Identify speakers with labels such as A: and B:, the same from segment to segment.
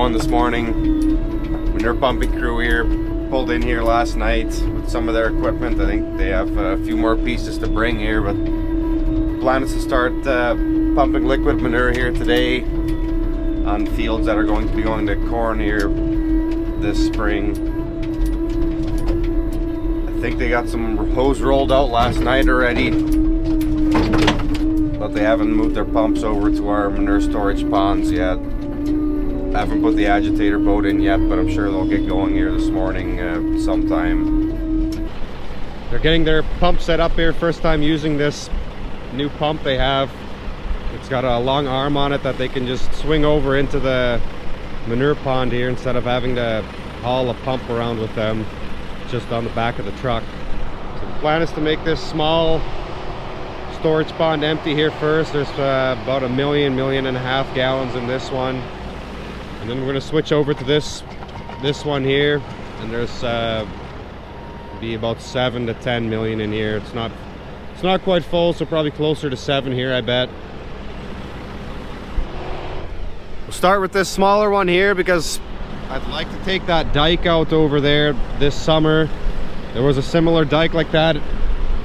A: going this morning. Manure pumping crew here pulled in here last night with some of their equipment. I think they have a few more pieces to bring here, but plan is to start pumping liquid manure here today on fields that are going to be going to corn here this spring. I think they got some hose rolled out last night already, but they haven't moved their pumps over to our manure storage ponds yet. I haven't put the agitator boat in yet, but I'm sure they'll get going here this morning sometime. They're getting their pump set up here. First time using this new pump they have. It's got a long arm on it that they can just swing over into the manure pond here instead of having to haul a pump around with them just on the back of the truck. So the plan is to make this small storage pond empty here first. There's about a million and a half gallons in this one, and then we're going to switch over to this one here, and there's be about 7 to 10 million in here. It's not quite full, so probably closer to 7 here, I bet. We'll start with this smaller one here because I'd like to take that dike out over there this summer. There was a similar dike like that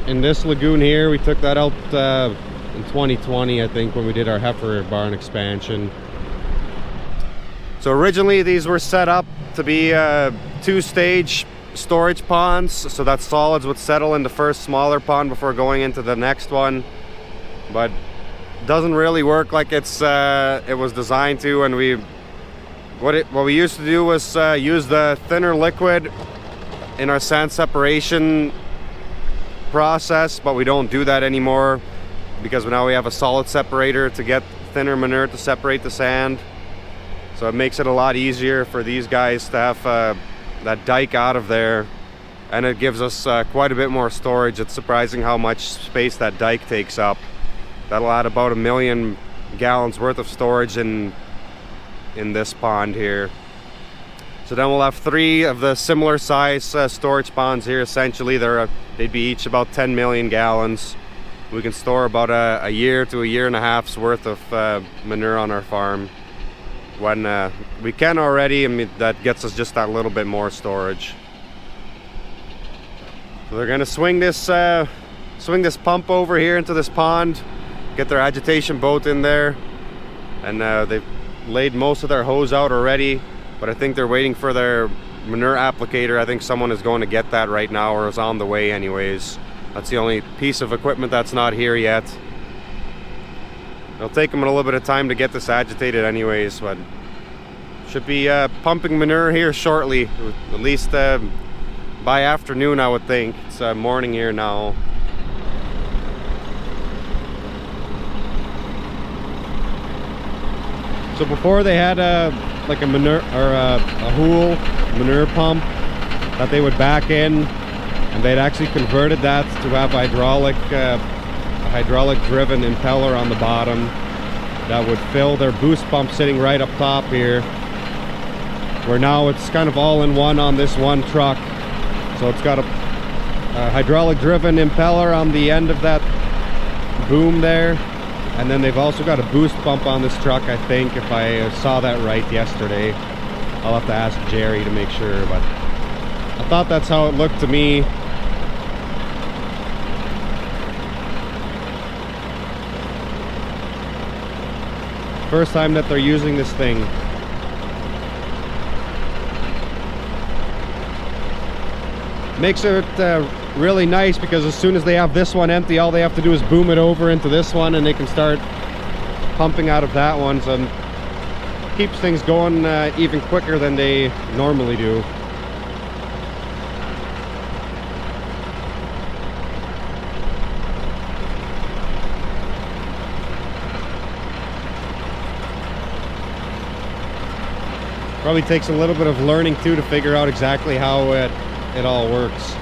A: in this lagoon here. We took that out in 2020, I think, when we did our heifer barn expansion. So originally these were set up to be 2-stage storage ponds, so that solids would settle in the first smaller pond before going into the next one, but it doesn't really work like it was designed to. And what we used to do was use the thinner liquid in our sand separation process, but we don't do that anymore because now we have a solid separator to get thinner manure to separate the sand. So it makes it a lot easier for these guys to have that dike out of there, and it gives us quite a bit more storage. It's surprising how much space that dike takes up. That'll add about 1 million gallons worth of storage in this pond here. So then we'll have 3 of the similar size storage ponds here. Essentially they'd be each about 10 million gallons. We can store about a year to a year and a half's worth of manure on our farm when we can already. I mean, that gets us just that little bit more storage. So they're gonna swing this pump over here into this pond, get their agitation boat in there, and they've laid most of their hose out already, but I think they're waiting for their manure applicator. I think someone is going to get that right now, or is on the way anyways. That's the only piece of equipment that's not here yet. It'll take them a little bit of time to get this agitated anyways, but should be pumping manure here shortly, at least by afternoon, I would think. It's morning here now. So before they had like a manure or a Hool manure pump that they would back in, and they'd actually converted that to have hydraulic driven impeller on the bottom that would fill their boost pump sitting right up top here, where now it's kind of all in one on this one truck. So it's got a hydraulic driven impeller on the end of that boom there, and then they've also got a boost pump on this truck, I think, if I saw that right yesterday. I'll have to ask Jerry to make sure, but I thought that's how it looked to me. First time that they're using this thing. Makes it really nice because as soon as they have this one empty, all they have to do is boom it over into this one and they can start pumping out of that one. So it keeps things going even quicker than they normally do. Probably takes a little bit of learning too to figure out exactly how it all works.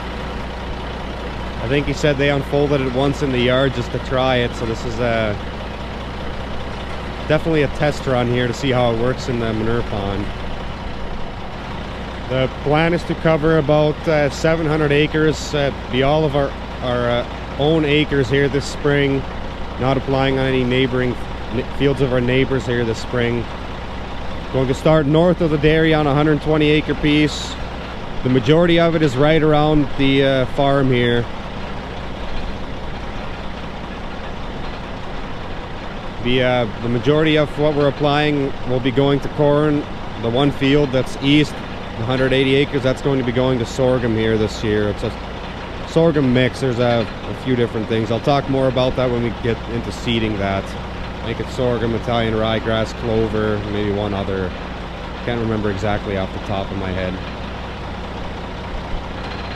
A: I think he said they unfolded it once in the yard just to try it, so this is definitely a test run here to see how it works in the manure pond. The plan is to cover about 700 acres, be all of our own acres here this spring, not applying on any neighboring fields of our neighbors here this spring. Going to start north of the dairy on a 120 acre piece. The majority of it is right around the farm here. The majority of what we're applying will be going to corn. The one field that's east, 180 acres, that's going to be going to sorghum here this year. It's a sorghum mix. There's a few different things. I'll talk more about that when we get into seeding that. I think it's sorghum, Italian ryegrass, clover, maybe one other. Can't remember exactly off the top of my head.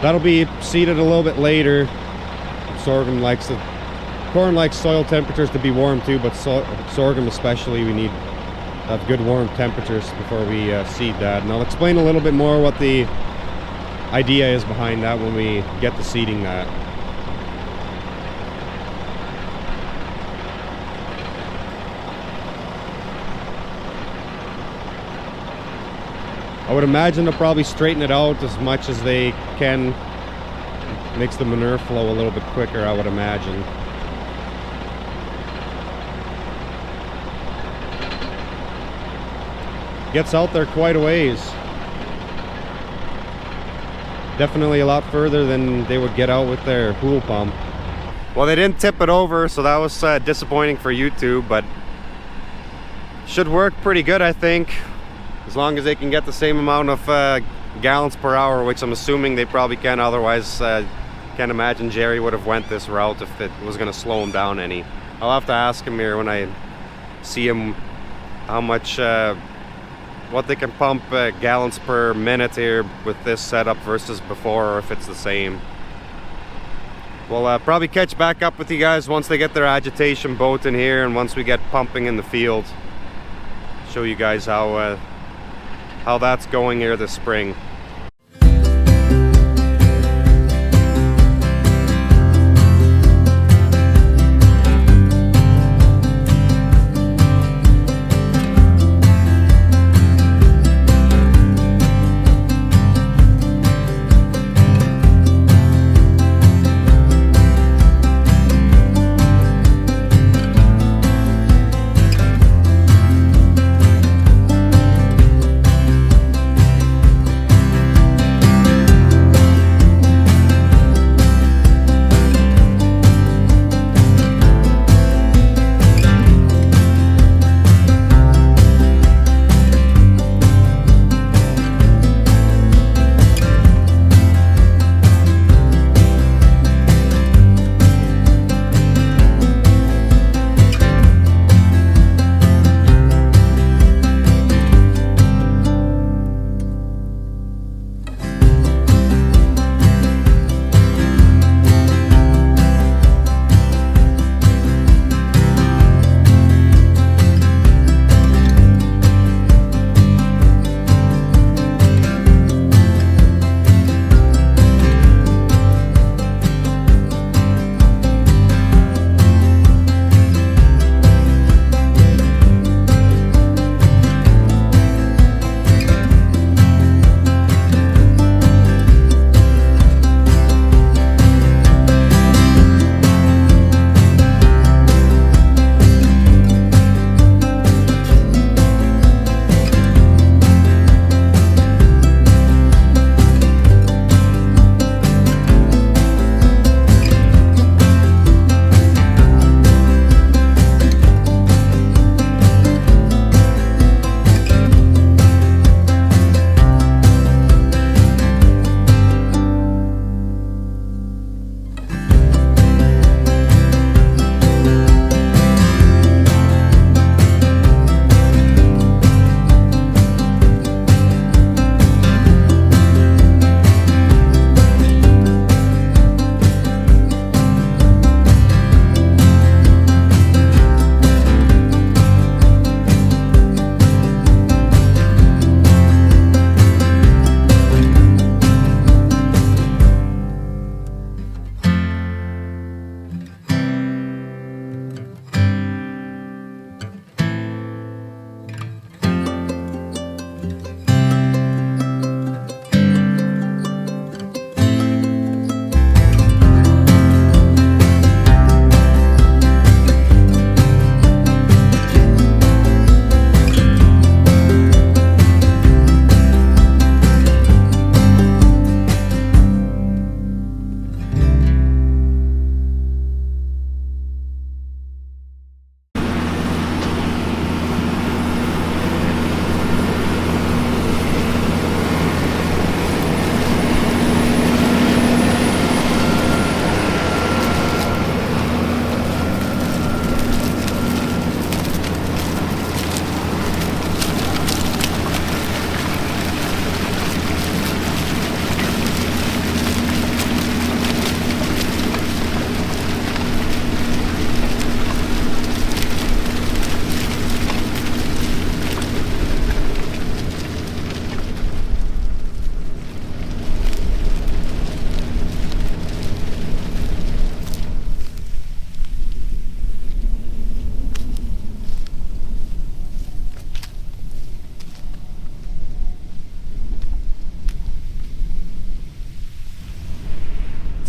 A: That'll be seeded a little bit later. Sorghum likes to, corn likes soil temperatures to be warm too, but sorghum especially, we need to have good warm temperatures before we seed that. And I'll explain a little bit more what the idea is behind that when we get to seeding that. I would imagine they'll probably straighten it out as much as they can. Makes the manure flow a little bit quicker, I would imagine. Gets out there quite a ways. Definitely a lot further than they would get out with their pool pump. Well, they didn't tip it over, so that was disappointing for YouTube, but should work pretty good, I think. As long as they can get the same amount of gallons per hour, which I'm assuming they probably can. Otherwise, can't imagine Jerry would have went this route if it was going to slow him down any. I'll have to ask him here when I see him how much, what they can pump gallons per minute here with this setup versus before, or if it's the same. We'll probably catch back up with you guys once they get their agitation boat in here and once we get pumping in the field. Show you guys how that's going here this spring.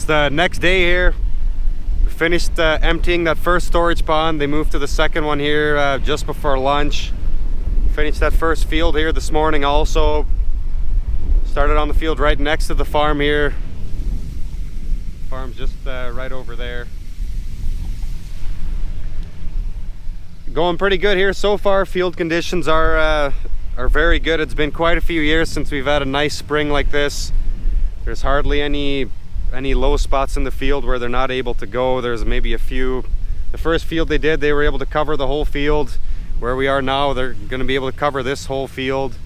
A: the next day here. We finished emptying that first storage pond. They moved to the second one here just before lunch. Finished that first field here this morning also. Started on the field right next to the farm here. Farm's just right over there. Going pretty good here so far. Field conditions are very good. It's been quite a few years since we've had a nice spring like this. There's hardly any low spots in the field where they're not able to go. There's maybe a few. The first field they did, they were able to cover the whole field. Where we are now, they're going to be able to cover this whole field.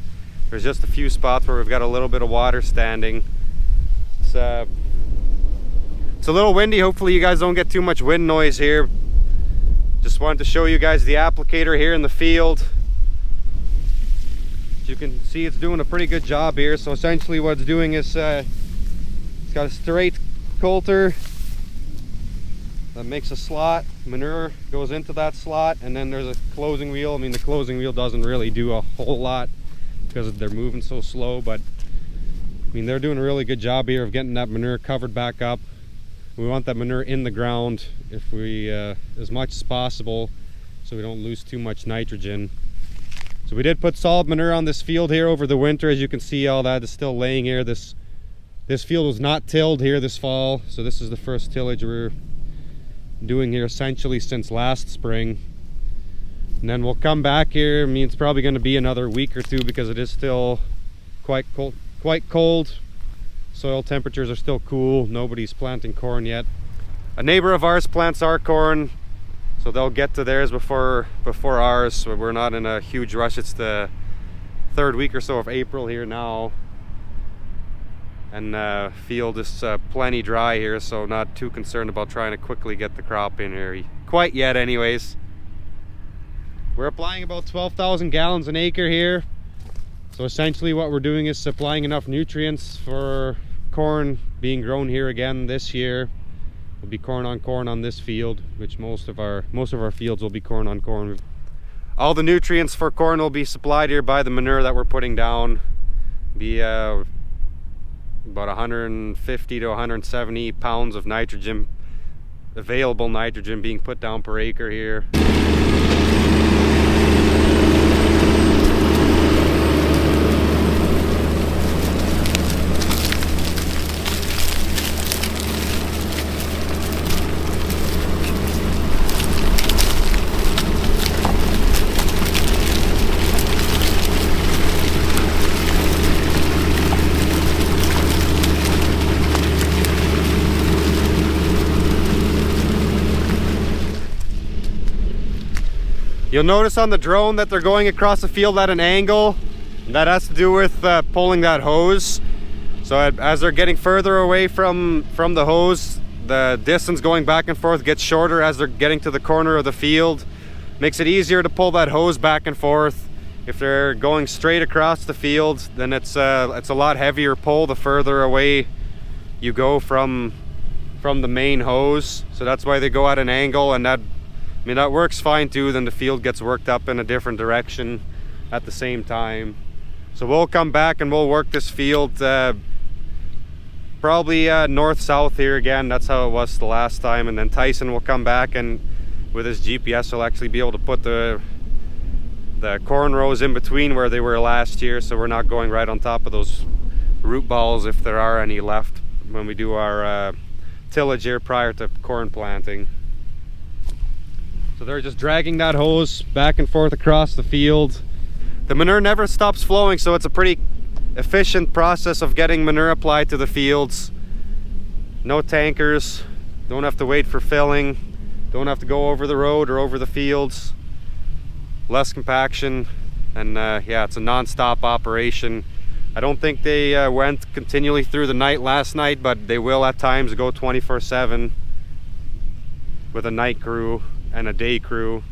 A: There's just a few spots where we've got a little bit of water standing. It's a little windy. Hopefully you guys don't get too much wind noise here. Just wanted to show you guys the applicator here in the field. As you can see, it's doing a pretty good job here. So essentially what it's doing is it's got a straight coulter that makes a slot. Manure goes into that slot, and then there's a closing wheel. I mean, the closing wheel doesn't really do a whole lot because they're moving so slow, but I mean, they're doing a really good job here of getting that manure covered back up. We want that manure in the ground if we as much as possible, so we don't lose too much nitrogen. So we did put solid manure on this field here over the winter. As you can see, all that is still laying here. This field was not tilled here this fall, so this is the first tillage we're doing here essentially since last spring. And then we'll come back here. I mean, it's probably going to be another week or two because it is still quite cold. Soil temperatures are still cool. Nobody's planting corn yet. A neighbor of ours plants our corn, so they'll get to theirs before ours. So we're not in a huge rush. It's the third week or so of April here now, and field is plenty dry here, so not too concerned about trying to quickly get the crop in here quite yet anyways. We're applying about 12,000 gallons an acre here. So essentially what we're doing is supplying enough nutrients for corn being grown here again this year. Will be corn on this field, which most of our fields will be corn on corn. All the nutrients for corn will be supplied here by the manure that we're putting down. Be about 150 to 170 pounds of nitrogen, available nitrogen, being put down per acre here. You'll notice on the drone that they're going across the field at an angle. That has to do with pulling that hose. So as they're getting further away from the hose, the distance going back and forth gets shorter as they're getting to the corner of the field. Makes it easier to pull that hose back and forth. If they're going straight across the field, then it's a lot heavier pull the further away you go from the main hose. So that's why they go at an angle, and that works fine too. Then the field gets worked up in a different direction at the same time. So we'll come back and we'll work this field probably north-south here again. That's how it was the last time. And then Tyson will come back, and with his GPS he'll actually be able to put the corn rows in between where they were last year, so we're not going right on top of those root balls if there are any left when we do our tillage here prior to corn planting. So they're just dragging that hose back and forth across the field. The manure never stops flowing, so it's a pretty efficient process of getting manure applied to the fields. No tankers, don't have to wait for filling, don't have to go over the road or over the fields. Less compaction, and yeah, it's a non-stop operation. I don't think they went continually through the night last night, but they will at times go 24/7 with a night crew and a day crew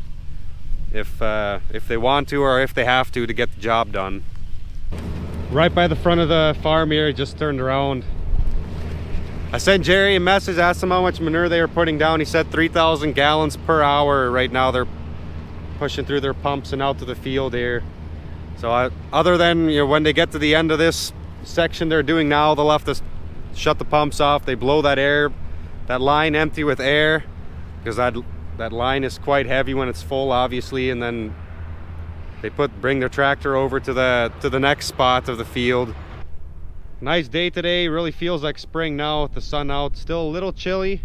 A: if they want to, or if they have to get the job done. Right by the front of the farm here, just turned around. I sent Jerry a message, asked him how much manure they were putting down. He said 3,000 gallons per hour right now. They're pushing through their pumps and out to the field here. So other than when they get to the end of this section they're doing now, they'll have to shut the pumps off. They blow that line empty with air, because that line is quite heavy when it's full, obviously, and then they bring their tractor over to the next spot of the field. Nice day today. Really feels like spring now with the sun out. Still a little chilly,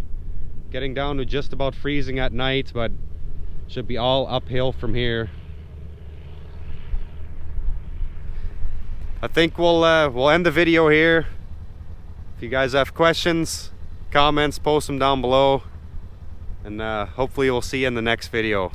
A: getting down to just about freezing at night, but should be all uphill from here. I think we'll end the video here. If you guys have questions, comments, post them down below, and hopefully we'll see you in the next video.